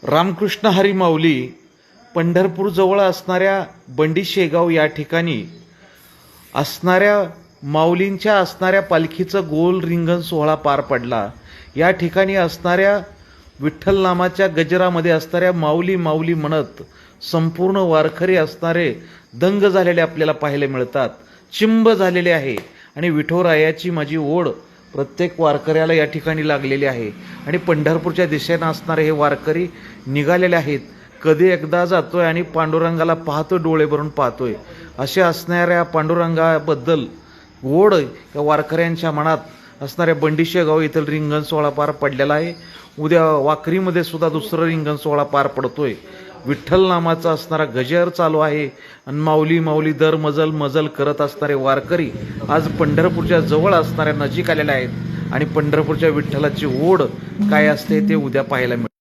रामकृष्ण हरी माऊली पंढरपूर जवळ असणाऱ्या बंडी शेगाव या ठिकाणी असणाऱ्या माऊलींच्या असणाऱ्या पालखीचं गोल रिंगण सोहळा पार पडला। या ठिकाणी असणाऱ्या विठ्ठल नामाच्या गजरामध्ये असणाऱ्या माऊली माऊली म्हणत संपूर्ण वारकरी असणारे दंग झालेले आपल्याला पाहायला मिळतात, चिंब झालेले आहे। आणि विठोरायाची माझी ओढ प्रत्येक वारकऱ्याला या ठिकाणी लागलेली आहे आणि पंढरपूरच्या दिशेने असणारे हे वारकरी निघालेले आहेत। कधी एकदा जातोय आणि पांडुरंगाला पाहतोय, डोळे भरून पाहतोय। असे असणाऱ्या पांडुरंगाबद्दल ओढ या वारकऱ्यांच्या मनात असणाऱ्या बंडी शेगाव येथील रिंगण सोहळा पार पडलेला आहे। उद्या वाकरीमध्ये सुद्धा दुसरं रिंगण सोहळा पार पडतोय। विठ्ठल नामाचा असणारा गजर चालू आहे आणि माऊली माऊली दर मजल मजल करत असणारे वारकरी आज पंढरपूरच्या जवळ असणाऱ्या नजीक आलेले आहेत आणि पंढरपूरच्या विठ्ठलाची ओढ काय असते ते उद्या पाहायला मिळेल।